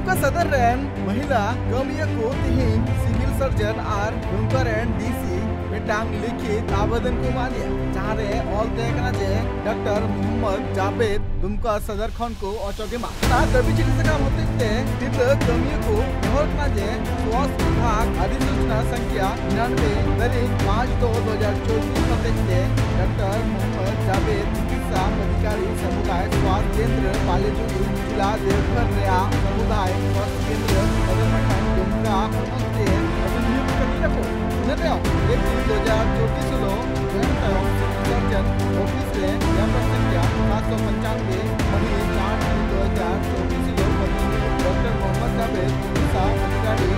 दुमका सदर रेन महिला कमिया को तिहिन सिविल सर्जन और दुमका रेन डीसी मिटांग लिखित आवेदन को मानिया जहाँ रे ऑल देखना जे डॉक्टर मोहम्मद जावेद दुमका सदर खन को अचोगेमा ता दबी चिकित्सा होते थे तित्र कमिया को होटना जे स्वास्थ्य विभाग अधिसूचना संख्या 99 तारीख 5/2/2024 होते थे डॉक्टर मोहम्मद जावेद चिकित्सा अधिकारी समुदाय स्वास्थ्य केंद्र पालेजुली जिला देवघर रेया समुदाय स्वास्थ्य केंद्र सदर दुमका होते नियुक्त करने को नरेओ 1/2024 लो सर्जन ऑफिस रे नंबर संख्या 795 मही 4/2024 लो डॉक्टर मोहम्मद जावेद चिकित्सा अधिकारी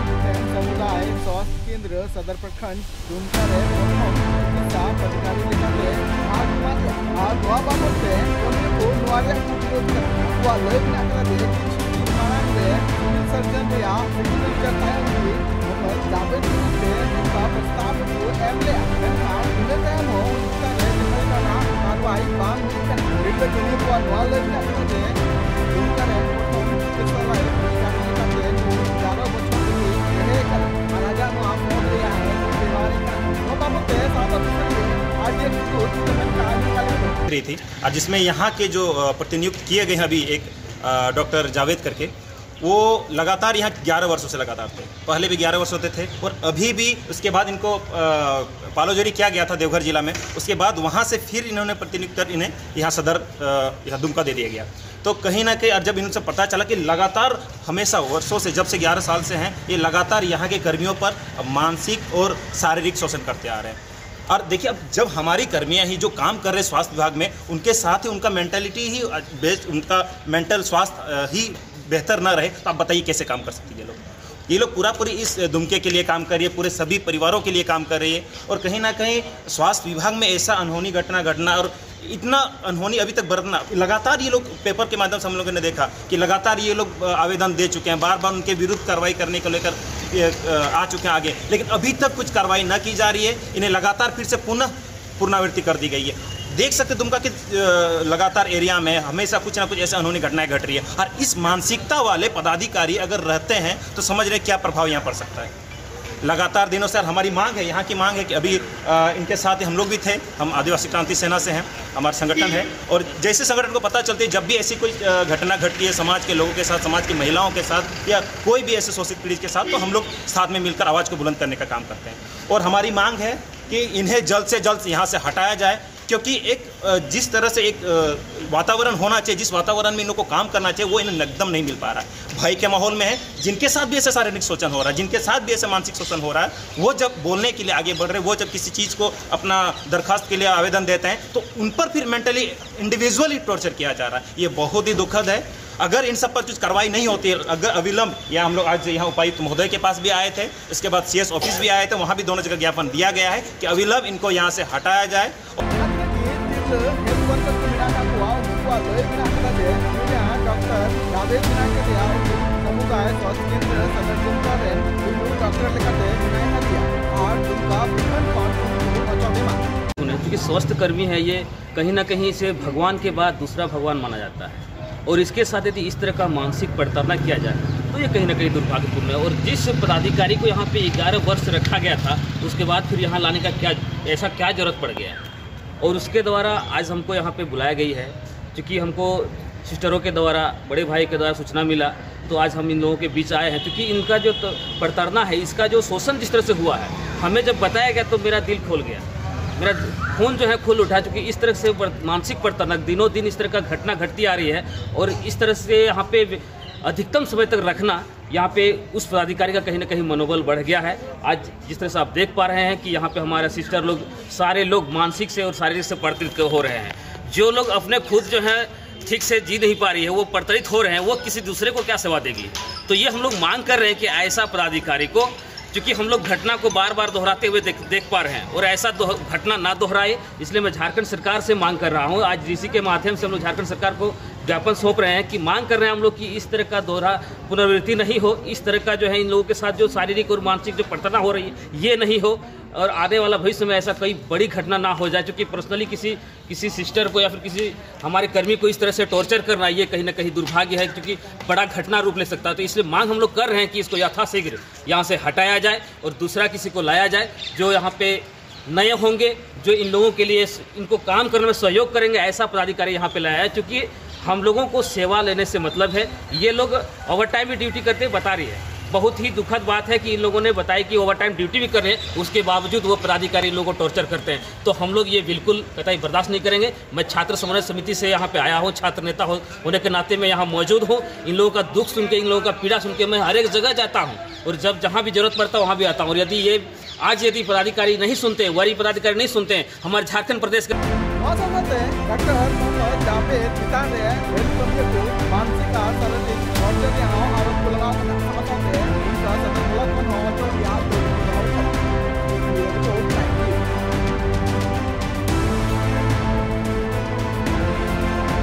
समुदाय स्वास्थ्य केंद्र सदर प्रखंड दुमका रे चिकित्सा अधिकारी लेखाते भाग माया और गोवा बाबते को नवारे विरोध कर लय बिना कर दे मानन रे सिविल सर्जन रे सिविल सर्जन जावेद के प्रस्ताव को एमले उन्हें हो उसका कार्रवाई बांग कर बिल्ड करने को वाले करते दुमका रे के सवाल करने का 11 बच्चों की रहे कर राजा नो आप हो गया है बीमारी का वो बाबते आज ये कुछ रही थी जिसमें यहाँ के जो प्रतिनियुक्त किए गए हैं अभी एक डॉक्टर जावेद करके वो लगातार यहाँ 11 वर्षों से लगातार थे। पहले भी 11 वर्ष होते थे और अभी भी उसके बाद इनको पालोजरी किया गया था देवघर जिला में। उसके बाद वहाँ से फिर इन्होंने प्रतिनियुक्त कर इन्हें यहाँ सदर यहाँ दुमका दे दिया गया। तो कहीं ना कहीं जब इनसे पता चला कि लगातार हमेशा वर्षों से जब से 11 साल से हैं ये लगातार यहाँ के कर्मियों पर मानसिक और शारीरिक शोषण करते आ रहे हैं। और देखिए अब जब हमारी कर्मियां ही जो काम कर रहे हैं स्वास्थ्य विभाग में उनके साथ ही उनका मेंटालिटी ही बेस्ट उनका मेंटल स्वास्थ्य ही बेहतर ना रहे तो आप बताइए कैसे काम कर सकती है ये लोग पूरी इस दुमके के लिए काम कर रही है, पूरे सभी परिवारों के लिए काम कर रही है। और कहीं ना कहीं स्वास्थ्य विभाग में ऐसा अनहोनी घटना और इतना अनहोनी अभी तक बरतना लगातार ये लोग पेपर के माध्यम से हम लोगों ने देखा कि लगातार ये लोग आवेदन दे चुके हैं, बार बार उनके विरुद्ध कार्रवाई करने को लेकर आ चुके हैं आगे, लेकिन अभी तक कुछ कार्रवाई न की जा रही है। इन्हें लगातार फिर से पुनरावृत्ति कर दी गई है। देख सकते दुमका के लगातार एरिया में हमेशा कुछ ना कुछ ऐसे अनहोनी घटनाएं घट रही है और इस मानसिकता वाले पदाधिकारी अगर रहते हैं तो समझ रहे क्या प्रभाव यहाँ पड़ सकता है। लगातार दिनों से हमारी मांग है, यहाँ की मांग है कि अभी इनके साथ हम लोग भी थे, हम आदिवासी क्रांति सेना से हैं, हमारा संगठन है और जैसे संगठन को पता चलती है जब भी ऐसी कोई घटना घटती है समाज के लोगों के साथ, समाज की महिलाओं के साथ या कोई भी ऐसे शोषित पीड़ित के साथ तो हम लोग साथ में मिलकर आवाज़ को बुलंद करने का काम करते हैं। और हमारी मांग है कि इन्हें जल्द से जल्द यहाँ से हटाया जाए क्योंकि एक जिस तरह से एक वातावरण होना चाहिए, जिस वातावरण में इन लोगों को काम करना चाहिए वो इन्हें एकदम नहीं मिल पा रहा है। भय के माहौल में है, जिनके साथ भी ऐसे शारीरिक शोषण हो रहा है, जिनके साथ भी ऐसे मानसिक शोषण हो रहा है, वो जब बोलने के लिए आगे बढ़ रहे हैं, वो जब किसी चीज़ को अपना दरखास्त के लिए आवेदन देते हैं तो उन पर फिर मेंटली इंडिविजुअली टॉर्चर किया जा रहा है। ये बहुत ही दुखद है। अगर इन सब पर कुछ कार्रवाई नहीं होती है, अगर अविलंब या हम लोग आज यहाँ उपायुक्त महोदय के पास भी आए थे, इसके बाद CS ऑफिस भी आए थे, वहाँ भी दोनों जगह ज्ञापन दिया गया है कि अविलंब इनको यहाँ से हटाया जाए। डॉक्टर जावेद समुदाय स्वास्थ्य केंद्र सदर दुमका डॉक्टर क्योंकि स्वास्थ्य कर्मी है ये कहीं ना कहीं से भगवान के बाद दूसरा भगवान माना जाता है और इसके साथ यदि इस तरह का मानसिक प्रताड़ना किया जाए तो ये कहीं ना कहीं दुर्भाग्यपूर्ण है। और जिस पदाधिकारी को यहाँ पे 11 वर्ष रखा गया था उसके बाद फिर यहाँ लाने का क्या जरूरत पड़ गया है और उसके द्वारा आज हमको यहाँ पे बुलाया गई है। क्योंकि हमको सिस्टरों के द्वारा, बड़े भाई के द्वारा सूचना मिला तो आज हम इन लोगों के बीच आए हैं। क्योंकि इनका जो प्रताड़ना है, इसका जो शोषण जिस तरह से हुआ है, हमें जब बताया गया तो मेरा दिल खोल गया, मेरा खून जो है खुल उठा। चूँकि इस तरह से मानसिक प्रताड़ना दिनों दिन इस तरह का घटना घटती आ रही है और इस तरह से यहाँ पे अधिकतम समय तक रखना, यहाँ पे उस पदाधिकारी का कहीं ना कहीं मनोबल बढ़ गया है। आज जिस तरह से आप देख पा रहे हैं कि यहाँ पे हमारे सिस्टर लोग, सारे लोग मानसिक से और शारीरिक से प्रताड़ित हो रहे हैं। जो लोग अपने खुद जो है ठीक से जी नहीं पा रही है, वो प्रताड़ित हो रहे हैं, वो किसी दूसरे को क्या सेवा देगी। तो ये हम लोग मांग कर रहे हैं कि ऐसा पदाधिकारी को, क्योंकि हम लोग घटना को बार बार दोहराते हुए देख पा रहे हैं और ऐसा घटना ना दोहराए, इसलिए मैं झारखंड सरकार से मांग कर रहा हूं। आज डीसी के माध्यम से हम लोग झारखंड सरकार को ज्ञापन सौंप रहे हैं कि मांग कर रहे हैं हम लोग कि इस तरह का दोहरा पुनरावृत्ति नहीं हो, इस तरह का जो है इन लोगों के साथ जो शारीरिक और मानसिक जो प्रताड़ना हो रही है ये नहीं हो। और आने वाला भविष्य में ऐसा कोई बड़ी घटना ना हो जाए, क्योंकि पर्सनली किसी सिस्टर को या फिर किसी हमारे कर्मी को इस तरह से टॉर्चर करना ये कहीं ना कहीं दुर्भाग्य है, क्योंकि बड़ा घटना रूप ले सकता है। तो इसलिए मांग हम लोग कर रहे हैं कि इसको यथाशीघ्र यहाँ से हटाया जाए और दूसरा किसी को लाया जाए जो यहाँ पे नए होंगे, जो इन लोगों के लिए इनको काम करने में सहयोग करेंगे, ऐसा पदाधिकारी यहाँ पे लाया है। क्योंकि हम लोगों को सेवा लेने से मतलब है, ये लोग ओवर टाइम भी ड्यूटी करते बता रही है। बहुत ही दुखद बात है कि इन लोगों ने बताया कि ओवर टाइम ड्यूटी भी कर रहे हैं, उसके बावजूद वो पदाधिकारी इन लोगों को टॉर्चर करते हैं। तो हम लोग ये बिल्कुल कतई बर्दाश्त नहीं करेंगे। मैं छात्र समन्वय समिति से यहाँ पे आया हूँ, छात्र नेता होने के नाते मैं यहाँ मौजूद हूँ। इन लोगों का दुख सुन के, इन लोगों का पीड़ा सुन के मैं हर एक जगह जाता हूँ और जब जहाँ भी जरूरत पड़ता है वहाँ भी आता हूँ। और यदि पदाधिकारी नहीं सुनते, वरी पदाधिकारी नहीं सुनते हैं, हमारे झारखंड प्रदेश के डॉक्टर मोहम्मद जावेद चितान रे को मानसिक और शारीरिक टॉर्चर आरोप लगाओ।